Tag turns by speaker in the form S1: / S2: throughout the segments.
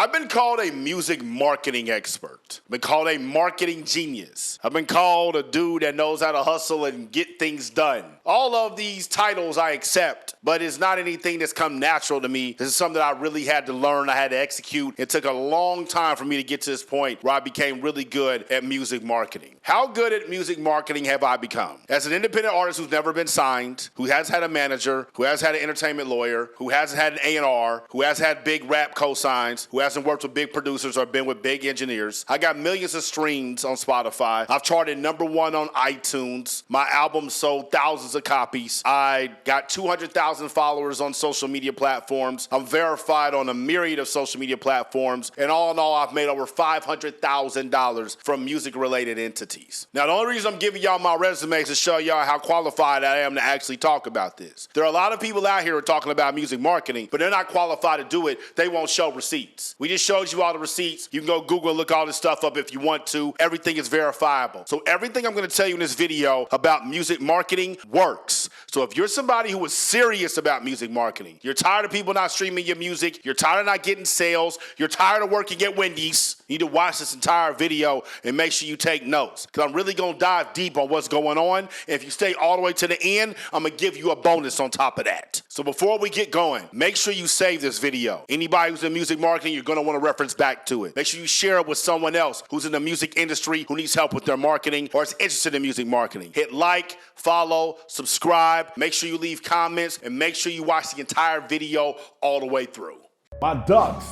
S1: I've been called a music marketing expert. I've been called a marketing genius. I've been called a dude that knows how to hustle and get things done. All of these titles I accept, but it's not anything that's come natural to me. This is something that I really had to learn. I had to execute. It took a long time for me to get to this point where I became really good at music marketing. How good at music marketing have I become? As an independent artist who's never been signed, who has had a manager, who has had an entertainment lawyer, who hasn't had an A&R, who has had big rap cosigns, who hasn't worked with big producers or been with big engineers. I got millions of streams on Spotify. I've charted #1 on iTunes. My album sold thousands of copies. I got 200,000 followers on social media platforms. I'm verified on a myriad of social media platforms. And all in all, I've made over $500,000 from music-related entities. Now, the only reason I'm giving y'all my resume is to show y'all how qualified I am to actually talk about this. There are a lot of people out here who are talking about music marketing, but they're not qualified to do it. They won't show receipts. We just showed you all the receipts. You can go Google and look all this stuff up if you want to. Everything is verifiable. So everything I'm going to tell you in this video about music marketing works. So if you're somebody who is serious about music marketing, you're tired of people not streaming your music, you're tired of not getting sales, you're tired of working at Wendy's, you need to watch this entire video and make sure you take notes. Because I'm really going to dive deep on what's going on. And if you stay all the way to the end, I'm going to give you a bonus on top of that. So before we get going, make sure you save this video. Anybody who's in music marketing, you're going to want to reference back to it. Make sure you share it with someone else who's in the music industry, who needs help with their marketing or is interested in music marketing. Hit like, follow, subscribe, make sure you leave comments, and make sure you watch the entire video all the way through.
S2: My ducks,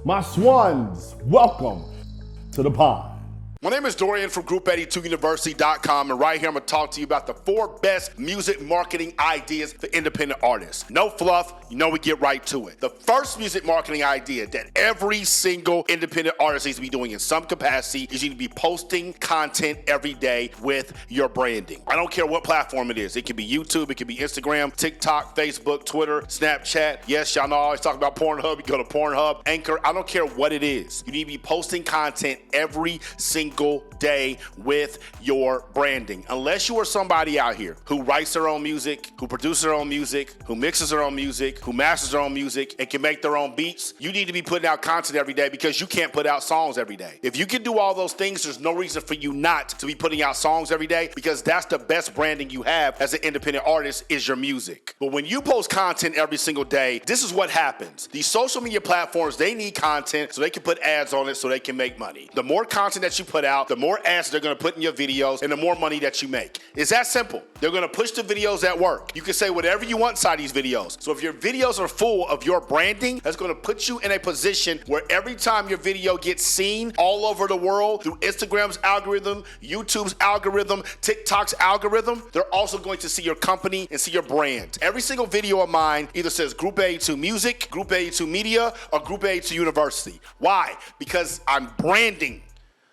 S2: my swans, welcome to the pond.
S1: My name is Dorian from Group82University.com, and right here I'm going to talk to you about the 4 best music marketing ideas for independent artists. No fluff, we get right to it. The first music marketing idea that every single independent artist needs to be doing in some capacity is you need to be posting content every day with your branding. I don't care what platform it is. It could be YouTube, it could be Instagram, TikTok, Facebook, Twitter, Snapchat. Yes, y'all know I always talk about Pornhub. You go to Pornhub, Anchor. I don't care what it is. You need to be posting content every single day with your branding. Unless you are somebody out here who writes their own music, who produces their own music, who mixes their own music, who masters their own music, and can make their own beats, you need to be putting out content every day because you can't put out songs every day. If you can do all those things, there's no reason for you not to be putting out songs every day because that's the best branding you have as an independent artist is your music. But when you post content every single day, this is what happens. These social media platforms, they need content so they can put ads on it so they can make money. The more content that you put out, the more ads they're going to put in your videos and the more money that you make. It's that simple. They're going to push the videos that work. You can say whatever you want inside these videos. So if your videos are full of your branding, that's going to put you in a position where every time your video gets seen all over the world through Instagram's algorithm, YouTube's algorithm, TikTok's algorithm, they're also going to see your company and see your brand. Every single video of mine either says Group 82 Music, Group 82 Media, or Group 82 University. Why? Because I'm branding.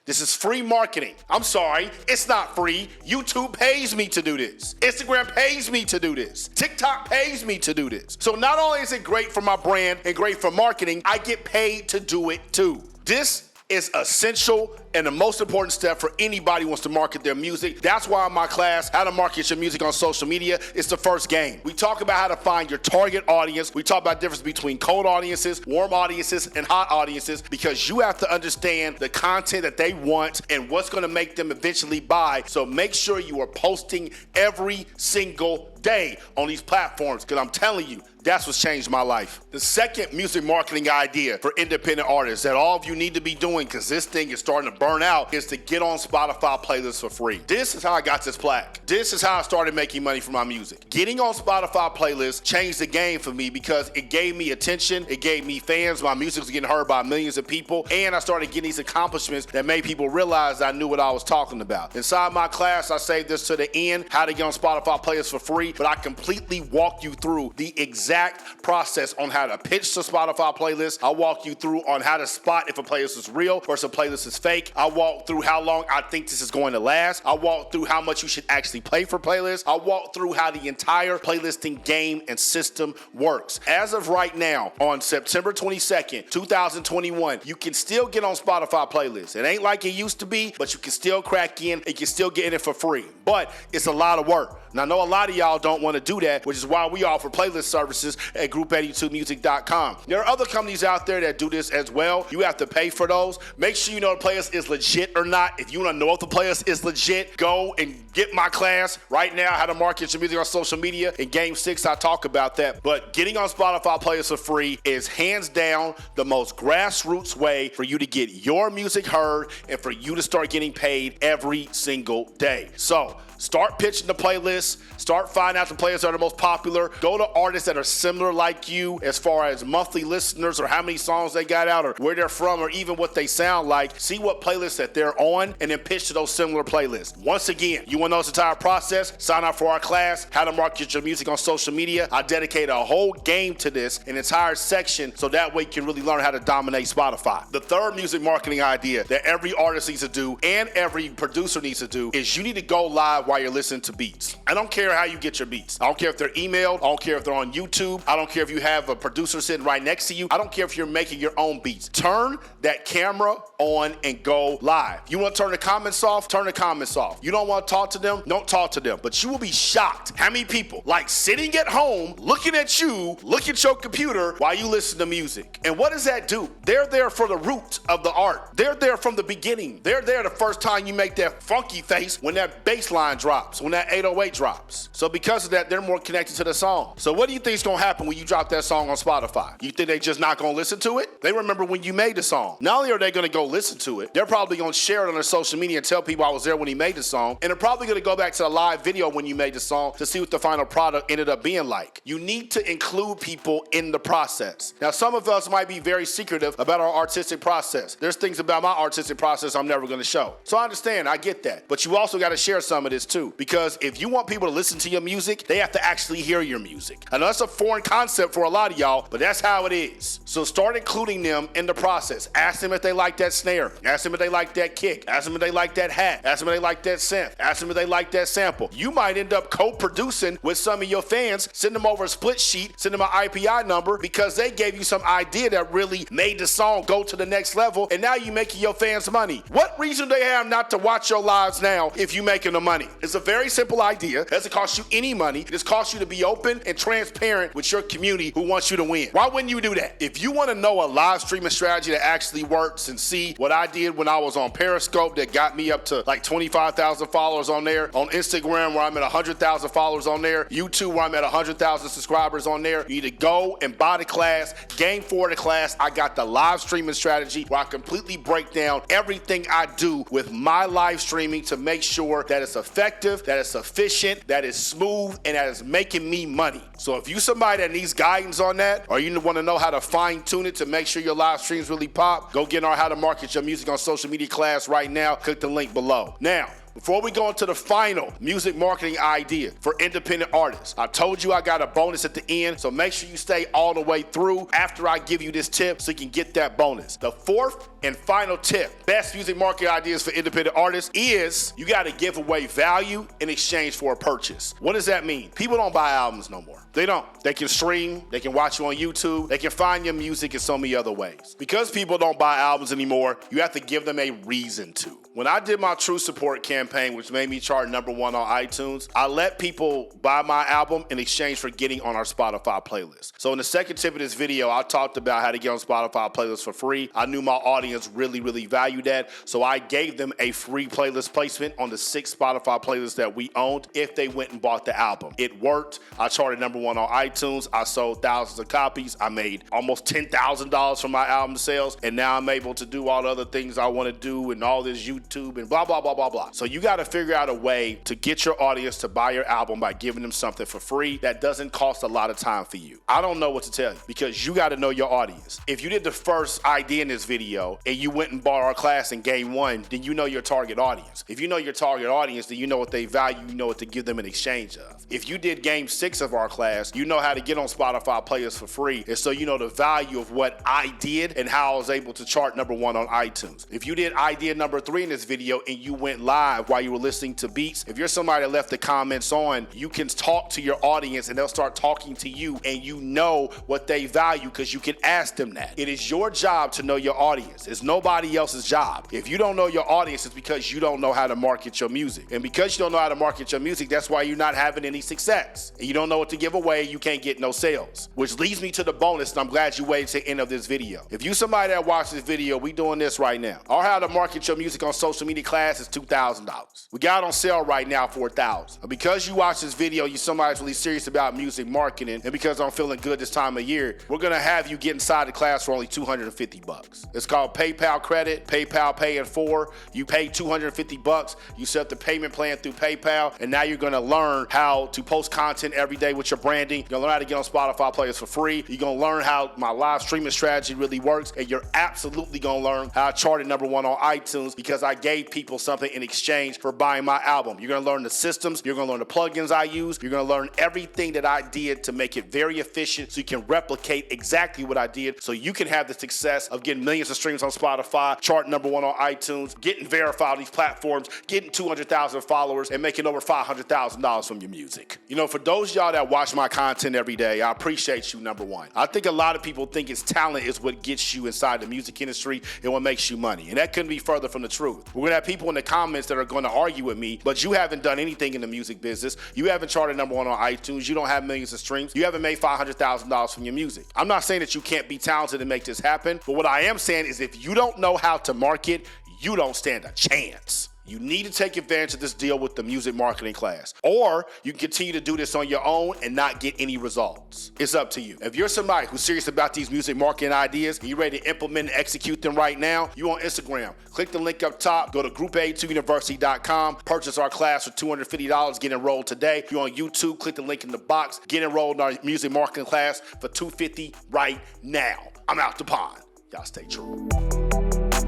S1: This is free marketing. I'm sorry, it's not free. YouTube pays me to do this. Instagram pays me to do this. TikTok pays me to do this. So not only is it great for my brand and great for marketing, I get paid to do it too. This is essential and the most important step for anybody who wants to market their music. That's why in my class, How to Market Your Music on Social Media, it's the first game. We talk about how to find your target audience. We talk about the difference between cold audiences, warm audiences, and hot audiences because you have to understand the content that they want and what's going to make them eventually buy. So make sure you are posting every single day on these platforms because I'm telling you, that's what's changed my life. The second music marketing idea for independent artists that all of you need to be doing because this thing is starting to burn out is to get on Spotify playlists for free. This is how I got this plaque. This is how I started making money from my music. Getting on Spotify playlists changed the game for me because it gave me attention, it gave me fans, my music was getting heard by millions of people, and I started getting these accomplishments that made people realize I knew what I was talking about. Inside my class, I saved this to the end, how to get on Spotify playlists for free, but I completely walk you through the exact process on how to pitch to Spotify playlists. I'll walk you through on how to spot if a playlist is real versus a playlist is fake. I walk through how long I think this is going to last. I walk through how much you should actually pay for playlists. I walk through how the entire playlisting game and system works. As of right now, on September 22nd, 2021, you can still get on Spotify playlists. It ain't like it used to be, but you can still crack in and you can still get in it for free. But it's a lot of work. And I know a lot of y'all don't want to do that, which is why we offer playlist services at group82music.com. There are other companies out there that do this as well. You have to pay for those. Make sure you know the playlist is legit or not. If you want to know if the playlist is legit, go and get my class right now, how to market your music on social media. In Game 6, I talk about that. But getting on Spotify playlists for free is hands down the most grassroots way for you to get your music heard and for you to start getting paid every single day. So start pitching the playlist. Start finding out the playlists that are the most popular. Go to artists that are similar like you as far as monthly listeners or how many songs they got out or where they're from or even what they sound like. See what playlists that they're on and then pitch to those similar playlists. Once again, you want to know this entire process? Sign up for our class, How to Market Your Music on Social Media. I dedicate a whole game to this, an entire section, so that way you can really learn how to dominate Spotify. The third music marketing idea that every artist needs to do and every producer needs to do is you need to go live while you're listening to beats. I don't care how you get your beats. I don't care if they're emailed. I don't care if they're on YouTube. I don't care if you have a producer sitting right next to you. I don't care if you're making your own beats. Turn that camera on and go live. You want to turn the comments off? Turn the comments off. You don't want to talk to them? Don't talk to them. But you will be shocked how many people like sitting at home looking at you, look at your computer while you listen to music. And what does that do? They're there for the root of the art. They're there from the beginning. They're there the first time you make that funky face when that bass line drops, when that 808 drops. So because of that, they're more connected to the song. So what do you think is going to happen when you drop that song on Spotify? You think they just not going to listen to it? They remember when you made the song. Not only are they going to go listen to it, they're probably going to share it on their social media and tell people I was there when he made the song. And they're probably going to go back to the live video when you made the song to see what the final product ended up being like. You need to include people in the process. Now, some of us might be very secretive about our artistic process. There's things about my artistic process I'm never going to show. So I understand, I get that. But you also got to share some of this too. Because if you want people to listen to your music, they have to actually hear your music. I know that's a foreign concept for a lot of y'all, but that's how it is. So start including them in the process. Ask them if they like that snare. Ask them if they like that kick. Ask them if they like that hat. Ask them if they like that synth. Ask them if they like that sample. You might end up co-producing with some of your fans, send them over a split sheet, send them an IPI number because they gave you some idea that really made the song go to the next level, and now you're making your fans money. What reason do they have not to watch your lives now if you're making the money? It's a very simple idea. It doesn't cost you any money. It just costs you to be open and transparent with your community who wants you to win. Why wouldn't you do that? If you want to know a live streaming strategy that actually works and see what I did when I was on Periscope that got me up to like 25,000 followers on there, on Instagram where I'm at 100,000 followers on there, YouTube where I'm at 100,000 subscribers on there, you need to go and buy the class. Game 4 of the class, I got the live streaming strategy where I completely break down everything I do with my live streaming to make sure that it's effective, that it's efficient, that it's smooth, and that it's making me money. So if you somebody that needs guidance on that, or you want to know how to fine tune it to make sure your live streams really pop, go get our How to Market Your Music on Social Media class right now. Click the link below. Now, before we go into the final music marketing idea for independent artists, I told you I got a bonus at the end, so make sure you stay all the way through after I give you this tip so you can get that bonus. The fourth and final tip, best music marketing ideas for independent artists, is you got to give away value in exchange for a purchase. What does that mean? People don't buy albums no more. They don't. They can stream, they can watch you on YouTube, they can find your music in so many other ways. Because people don't buy albums anymore, you have to give them a reason to. When I did my True Support campaign, which made me chart #1 on iTunes, I let people buy my album in exchange for getting on our Spotify playlist. So in the second tip of this video, I talked about how to get on Spotify playlists for free. I knew my audience really valued that, so I gave them a free playlist placement on the 6 Spotify playlists that we owned if they went and bought the album. It worked. I charted #1 on iTunes. I sold thousands of copies. I made almost $10,000 from my album sales, and now I'm able to do all the other things I want to do and all this YouTube YouTube and blah, blah, blah, blah, blah. So you got to figure out a way to get your audience to buy your album by giving them something for free that doesn't cost a lot of time for you. I don't know what to tell you because you got to know your audience. If you did the first idea in this video and you went and bought our class in game 1, then you know your target audience. If you know your target audience, then you know what they value, you know what to give them in exchange of. If you did game 6 of our class, you know how to get on Spotify players for free, and so you know the value of what I did and how I was able to chart number 1 on iTunes. If you did idea number 3 in this video and you went live while you were listening to beats, if you're somebody that left the comments on, you can talk to your audience and they'll start talking to you, and you know what they value because you can ask them that. It is your job to know your audience. It's nobody else's job. If you don't know your audience, it's because you don't know how to market your music. And because you don't know how to market your music, that's why you're not having any success. And you don't know what to give away, you can't get no sales. Which leads me to the bonus, and I'm glad you waited to the end of this video. If you somebody that watched this video, we doing this right now. Our How to Market Your Music on Social Media class is $2,000. We got it on sale right now for $1,000. Because you watched this video, you somebody that's really serious about music marketing, and because I'm feeling good this time of year, we're gonna have you get inside the class for only $250. It's called PayPal Credit, PayPal Pay in 4. You pay $250, you set the payment plan through PayPal, and now you're gonna learn how to post content every day with your branding. You're gonna learn how to get on Spotify players for free. You're gonna learn how my live streaming strategy really works, and you're absolutely gonna learn how I charted number 1 on iTunes because I gave people something in exchange for buying my album. You're gonna learn the systems, you're gonna learn the plugins I use, you're gonna learn everything that I did to make it very efficient so you can replicate exactly what I did so you can have the success of getting millions of streams on Spotify, chart number 1 on iTunes, getting verified on these platforms, getting 200,000 followers, and making over $500,000 from your music. You know, for those y'all that watch my content every day, I appreciate you, number 1. I think a lot of people think it's talent is what gets you inside the music industry and what makes you money. And that couldn't be further from the truth. We're gonna have people in the comments that are gonna argue with me, but you haven't done anything in the music business. You haven't charted number 1 on iTunes. You don't have millions of streams. You haven't made $500,000 from your music. I'm not saying that you can't be talented and make this happen, but what I am saying is if you don't know how to market, you don't stand a chance. You need to take advantage of this deal with the music marketing class, or you can continue to do this on your own and not get any results. It's up to you. If you're somebody who's serious about these music marketing ideas and you're ready to implement and execute them right now, you on Instagram, click the link up top, go to group82university.com, purchase our class for $250, get enrolled today. If you're on YouTube, click the link in the box, get enrolled in our music marketing class for $250 right now. I'm out the pond. Y'all stay true.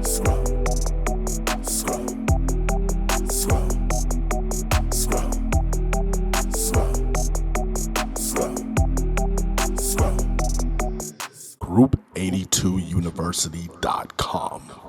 S1: Scroll. Scroll. Scroll. Scroll. Scroll. Scroll. Scroll. Group82university.com